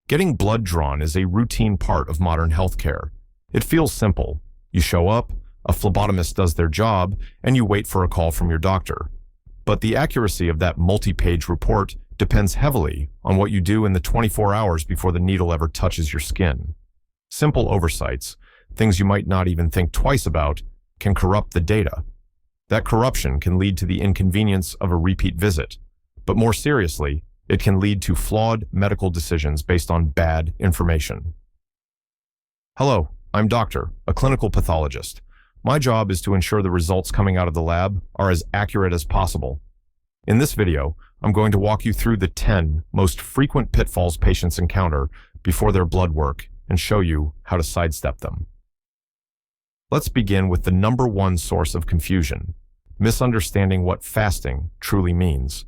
Getting blood drawn is a routine part of modern healthcare. It feels simple. You show up, a phlebotomist does their job, and you wait for a call from your doctor. But the accuracy of that multi-page report depends heavily on what you do in the 24 hours before the needle ever touches your skin. Simple oversights, things you might not even think twice about, can corrupt the data. That corruption can lead to the inconvenience of a repeat visit, but more seriously, it can lead to flawed medical decisions based on bad information. Hello, I'm Doctor, a clinical pathologist. My job is to ensure the results coming out of the lab are as accurate as possible. In this video, I'm going to walk you through the 10 most frequent pitfalls patients encounter before their blood work and show you how to sidestep them. Let's begin with the number one source of confusion: misunderstanding what fasting truly means.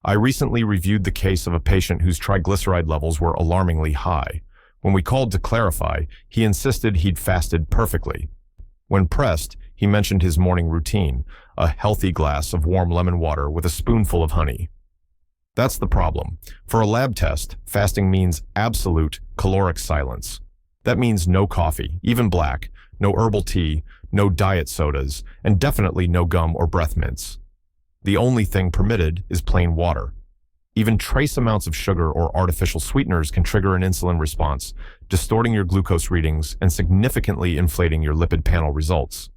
I recently reviewed the case of a patient whose triglyceride levels were alarmingly high. When we called to clarify, he insisted he'd fasted perfectly. When pressed, he mentioned his morning routine, a healthy glass of warm lemon water with a spoonful of honey. That's the problem. For a lab test, fasting means absolute caloric silence. That means no coffee, even black, no herbal tea, no diet sodas, and definitely no gum or breath mints. The only thing permitted is plain water. Even trace amounts of sugar or artificial sweeteners can trigger an insulin response, distorting your glucose readings and significantly inflating your lipid panel results.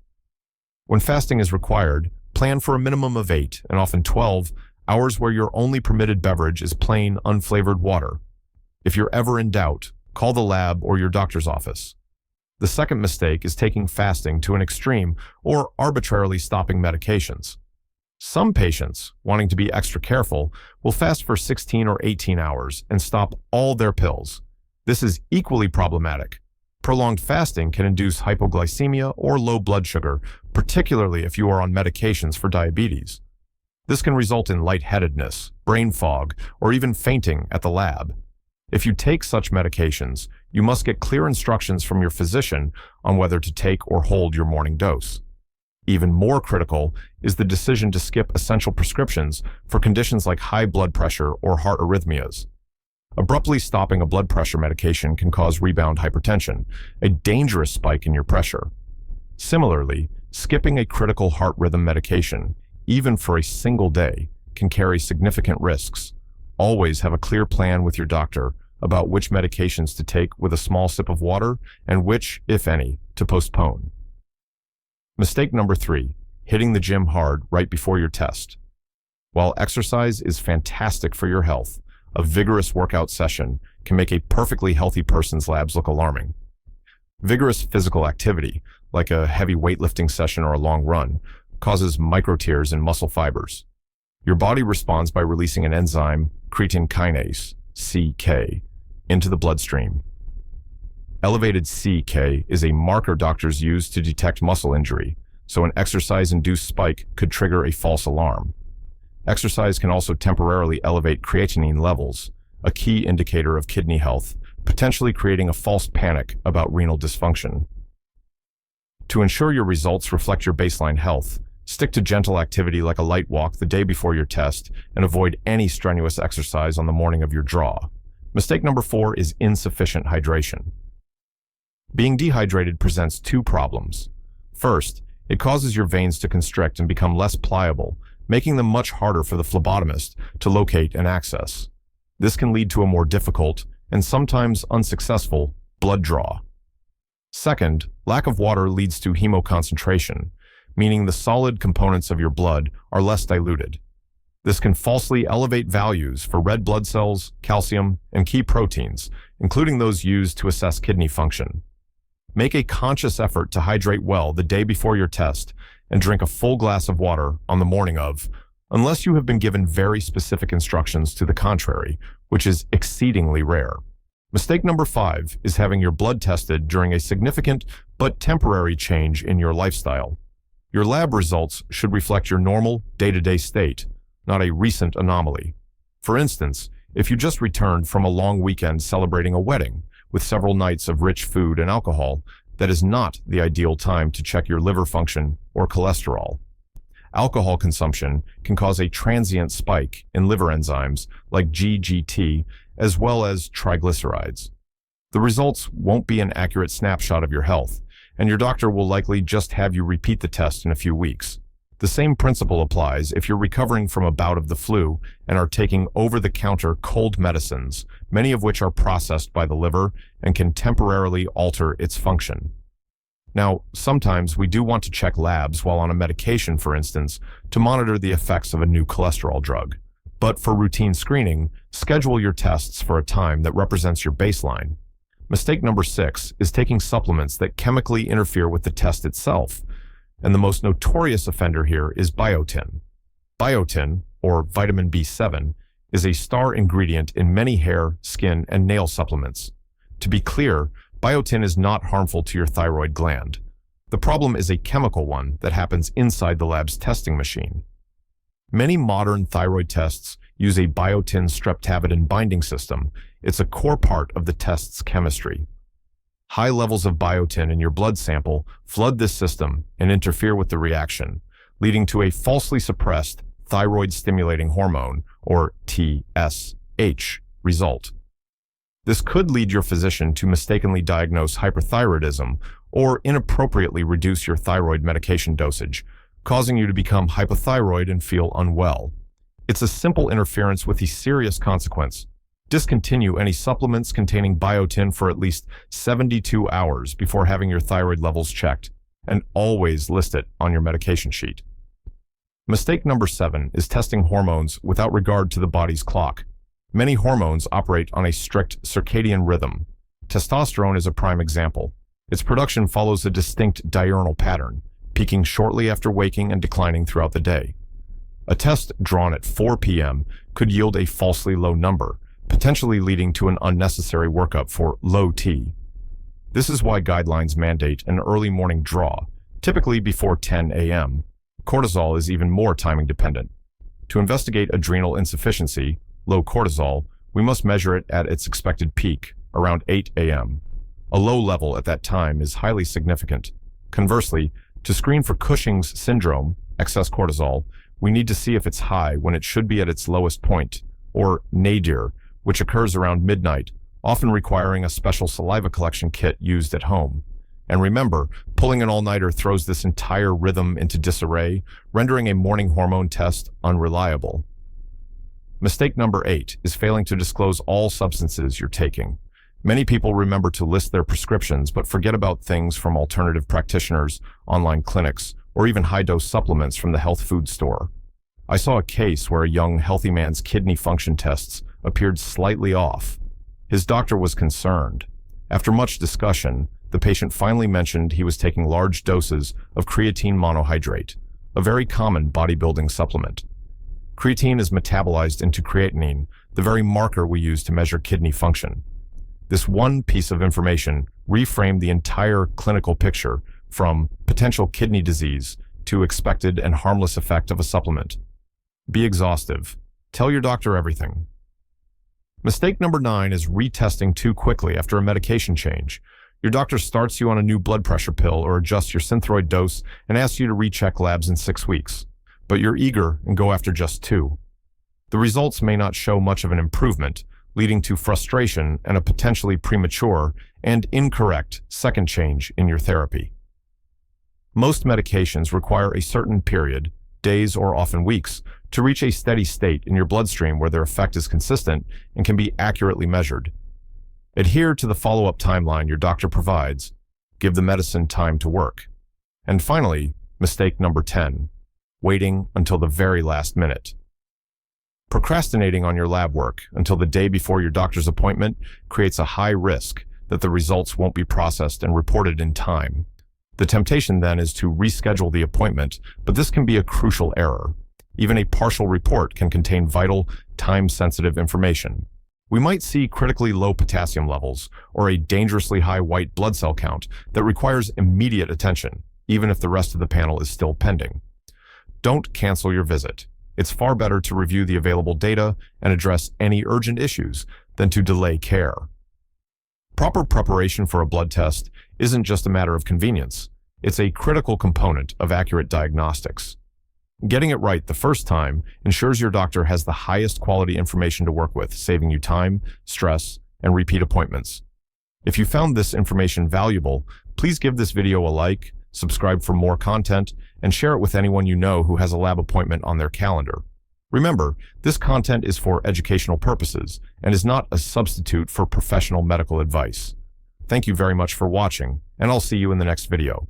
When fasting is required, plan for a minimum of 8, and often 12, hours where your only permitted beverage is plain, unflavored water. If you're ever in doubt, call the lab or your doctor's office. The second mistake is taking fasting to an extreme or arbitrarily stopping medications. Some patients, wanting to be extra careful, will fast for 16 or 18 hours and stop all their pills. This is equally problematic. Prolonged fasting can induce hypoglycemia or low blood sugar, particularly if you are on medications for diabetes. This can result in lightheadedness, brain fog, or even fainting at the lab. If you take such medications, you must get clear instructions from your physician on whether to take or hold your morning dose. Even more critical is the decision to skip essential prescriptions for conditions like high blood pressure or heart arrhythmias. Abruptly stopping a blood pressure medication can cause rebound hypertension, a dangerous spike in your pressure. Similarly, skipping a critical heart rhythm medication, even for a single day, can carry significant risks. Always have a clear plan with your doctor about which medications to take with a small sip of water and which, if any, to postpone. Mistake number 3, hitting the gym hard right before your test. While exercise is fantastic for your health, a vigorous workout session can make a perfectly healthy person's labs look alarming. Vigorous physical activity, like a heavy weightlifting session or a long run, causes microtears in muscle fibers. Your body responds by releasing an enzyme, creatine kinase, CK, into the bloodstream. Elevated CK is a marker doctors use to detect muscle injury, so an exercise-induced spike could trigger a false alarm. Exercise can also temporarily elevate creatinine levels, a key indicator of kidney health, potentially creating a false panic about renal dysfunction. To ensure your results reflect your baseline health, stick to gentle activity like a light walk the day before your test and avoid any strenuous exercise on the morning of your draw. Mistake number 4 is insufficient hydration. Being dehydrated presents 2 problems. First, it causes your veins to constrict and become less pliable, making them much harder for the phlebotomist to locate and access. This can lead to a more difficult, and sometimes unsuccessful, blood draw. Second, lack of water leads to hemoconcentration, meaning the solid components of your blood are less diluted. This can falsely elevate values for red blood cells, calcium, and key proteins, including those used to assess kidney function. Make a conscious effort to hydrate well the day before your test and drink a full glass of water on the morning of, unless you have been given very specific instructions to the contrary, which is exceedingly rare. Mistake number 5 is having your blood tested during a significant but temporary change in your lifestyle. Your lab results should reflect your normal, day-to-day state, not a recent anomaly. For instance, if you just returned from a long weekend celebrating a wedding with several nights of rich food and alcohol, that is not the ideal time to check your liver function or cholesterol. Alcohol consumption can cause a transient spike in liver enzymes like GGT as well as triglycerides. The results won't be an accurate snapshot of your health, and your doctor will likely just have you repeat the test in a few weeks. The same principle applies if you're recovering from a bout of the flu and are taking over-the-counter cold medicines, many of which are processed by the liver and can temporarily alter its function. Now, sometimes we do want to check labs while on a medication, for instance, to monitor the effects of a new cholesterol drug. But for routine screening, schedule your tests for a time that represents your baseline. Mistake number 6 is taking supplements that chemically interfere with the test itself. And the most notorious offender here is biotin. Biotin, or vitamin B7, is a star ingredient in many hair, skin, and nail supplements. To be clear, biotin is not harmful to your thyroid gland. The problem is a chemical one that happens inside the lab's testing machine. Many modern thyroid tests use a biotin streptavidin binding system. It's a core part of the test's chemistry. High levels of biotin in your blood sample flood this system and interfere with the reaction, leading to a falsely suppressed thyroid-stimulating hormone, or TSH, result. This could lead your physician to mistakenly diagnose hyperthyroidism or inappropriately reduce your thyroid medication dosage, causing you to become hypothyroid and feel unwell. It's a simple interference with a serious consequence. Discontinue any supplements containing biotin for at least 72 hours before having your thyroid levels checked, and always list it on your medication sheet. Mistake number 7 is testing hormones without regard to the body's clock. Many hormones operate on a strict circadian rhythm. Testosterone is a prime example. Its production follows a distinct diurnal pattern, peaking shortly after waking and declining throughout the day. A test drawn at 4 p.m. could yield a falsely low number, potentially leading to an unnecessary workup for low T. This is why guidelines mandate an early morning draw, typically before 10 a.m. Cortisol is even more timing dependent. To investigate adrenal insufficiency, low cortisol, we must measure it at its expected peak, around 8 a.m. A low level at that time is highly significant. Conversely, to screen for Cushing's syndrome, excess cortisol, we need to see if it's high when it should be at its lowest point, or nadir, which occurs around midnight, often requiring a special saliva collection kit used at home. And remember, pulling an all-nighter throws this entire rhythm into disarray, rendering a morning hormone test unreliable. Mistake number 8 is failing to disclose all substances you're taking. Many people remember to list their prescriptions but forget about things from alternative practitioners, online clinics, or even high-dose supplements from the health food store. I saw a case where a young, healthy man's kidney function tests appeared slightly off. His doctor was concerned. After much discussion, the patient finally mentioned he was taking large doses of creatine monohydrate, a very common bodybuilding supplement. Creatine is metabolized into creatinine, the very marker we use to measure kidney function. This one piece of information reframed the entire clinical picture from potential kidney disease to expected and harmless effect of a supplement. Be exhaustive. Tell your doctor everything. Mistake number 9 is retesting too quickly after a medication change. Your doctor starts you on a new blood pressure pill or adjusts your Synthroid dose and asks you to recheck labs in 6 weeks. But you're eager and go after just 2. The results may not show much of an improvement, leading to frustration and a potentially premature and incorrect second change in your therapy. Most medications require a certain period, days or often weeks, to reach a steady state in your bloodstream where their effect is consistent and can be accurately measured. Adhere to the follow-up timeline your doctor provides. Give the medicine time to work. And finally, mistake number 10, waiting until the very last minute. Procrastinating on your lab work until the day before your doctor's appointment creates a high risk that the results won't be processed and reported in time. The temptation then is to reschedule the appointment, but this can be a crucial error. Even a partial report can contain vital, time-sensitive information. We might see critically low potassium levels or a dangerously high white blood cell count that requires immediate attention, even if the rest of the panel is still pending. Don't cancel your visit. It's far better to review the available data and address any urgent issues than to delay care. Proper preparation for a blood test isn't just a matter of convenience. It's a critical component of accurate diagnostics. Getting it right the first time ensures your doctor has the highest quality information to work with, saving you time, stress, and repeat appointments. If you found this information valuable, please give this video a like, subscribe for more content, and share it with anyone you know who has a lab appointment on their calendar. Remember, this content is for educational purposes and is not a substitute for professional medical advice. Thank you very much for watching, and I'll see you in the next video.